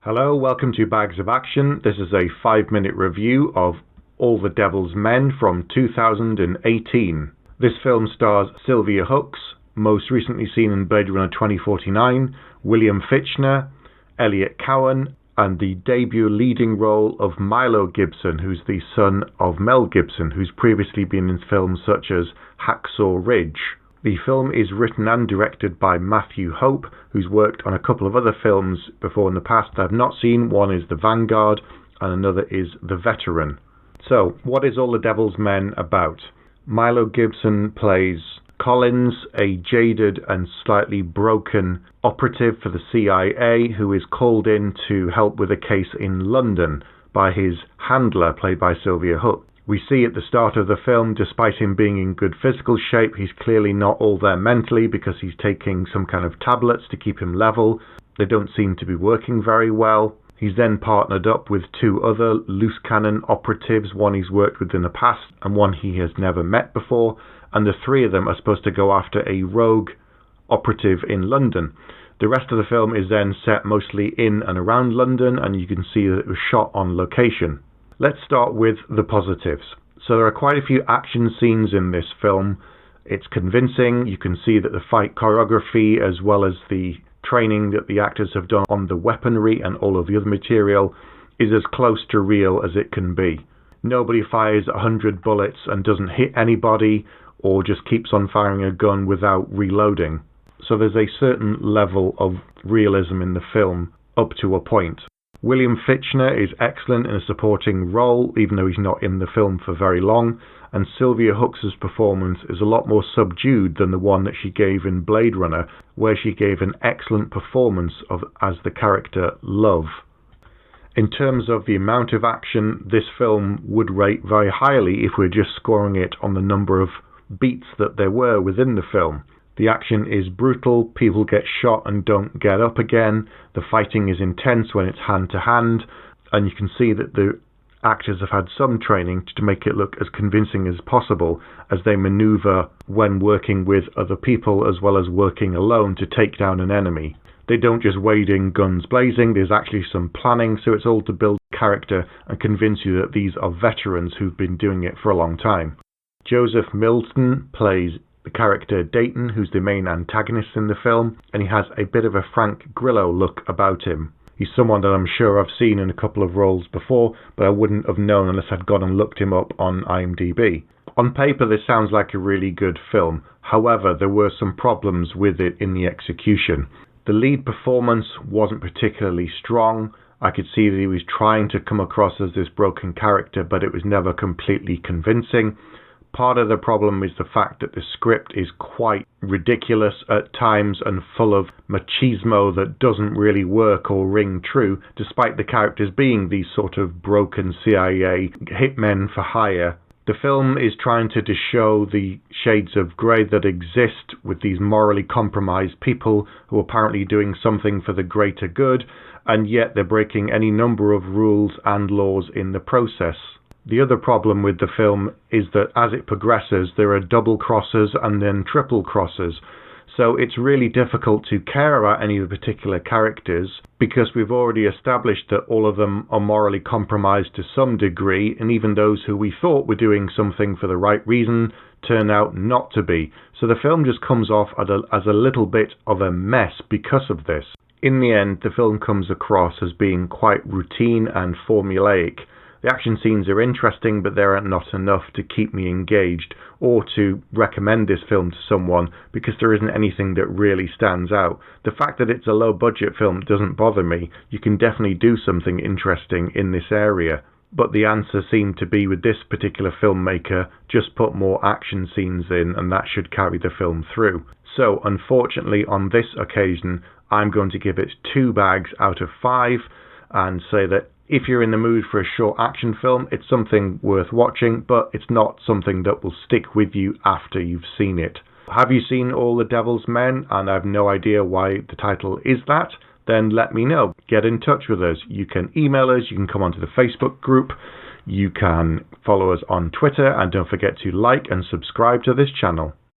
Hello, welcome to Bags of Action. This is a 5-minute review of All the Devil's Men from 2018. This film stars Sylvia Hoeks, most recently seen in Blade Runner 2049, William Fichtner, Elliot Cowan, and the debut leading role of Milo Gibson, who's the son of Mel Gibson, who's previously been in films such as Hacksaw Ridge. The film is written and directed by Matthew Hope, who's worked on a couple of other films before in the past that I've not seen. One is The Vanguard and another is The Veteran. So, what is All the Devil's Men about? Milo Gibson plays Collins, a jaded and slightly broken operative for the CIA who is called in to help with a case in London by his handler, played by Sylvia Hoeks. We see at the start of the film, despite him being in good physical shape, he's clearly not all there mentally because he's taking some kind of tablets to keep him level. They don't seem to be working very well. He's then partnered up with two other loose cannon operatives, one he's worked with in the past and one he has never met before, and the three of them are supposed to go after a rogue operative in London. The rest of the film is then set mostly in and around London, and you can see that it was shot on location. Let's start with the positives. So there are quite a few action scenes in this film. It's convincing. You can see that the fight choreography as well as the training that the actors have done on the weaponry and all of the other material is as close to real as it can be. Nobody fires 100 bullets and doesn't hit anybody or just keeps on firing a gun without reloading. So there's a certain level of realism in the film up to a point. William Fichtner is excellent in a supporting role, even though he's not in the film for very long, and Sylvia Hoeks' performance is a lot more subdued than the one that she gave in Blade Runner, where she gave an excellent performance as the character Love. In terms of the amount of action, this film would rate very highly if we're just scoring it on the number of beats that there were within the film. The action is brutal, people get shot and don't get up again, the fighting is intense when it's hand to hand, and you can see that the actors have had some training to make it look as convincing as possible as they maneuver when working with other people as well as working alone to take down an enemy. They don't just wade in guns blazing, there's actually some planning, so it's all to build character and convince you that these are veterans who've been doing it for a long time. Joseph Milton plays the character Dayton, who's the main antagonist in the film, and he has a bit of a Frank Grillo look about him. He's someone that I'm sure I've seen in a couple of roles before, but I wouldn't have known unless I'd gone and looked him up on IMDb. On paper, this sounds like a really good film. However, there were some problems with it in the execution. The lead performance wasn't particularly strong. I could see that he was trying to come across as this broken character, but it was never completely convincing. Part of the problem is the fact that the script is quite ridiculous at times and full of machismo that doesn't really work or ring true, despite the characters being these sort of broken CIA hitmen for hire. The film is trying to show the shades of grey that exist with these morally compromised people who are apparently doing something for the greater good, and yet they're breaking any number of rules and laws in the process. The other problem with the film is that as it progresses, there are double crosses and then triple crosses. So it's really difficult to care about any of the particular characters because we've already established that all of them are morally compromised to some degree, and even those who we thought were doing something for the right reason turn out not to be. So the film just comes off as a little bit of a mess because of this. In the end, the film comes across as being quite routine and formulaic. The action scenes are interesting, but they're not enough to keep me engaged or to recommend this film to someone because there isn't anything that really stands out. The fact that it's a low-budget film doesn't bother me. You can definitely do something interesting in this area. But the answer seemed to be, with this particular filmmaker, just put more action scenes in and that should carry the film through. So, unfortunately, on this occasion, I'm going to give it 2 bags out of 5 and say that if you're in the mood for a short action film, it's something worth watching, but it's not something that will stick with you after you've seen it. Have you seen All the Devil's Men and I have no idea why the title is that? Then let me know. Get in touch with us. You can email us, you can come onto the Facebook group, you can follow us on Twitter, and don't forget to like and subscribe to this channel.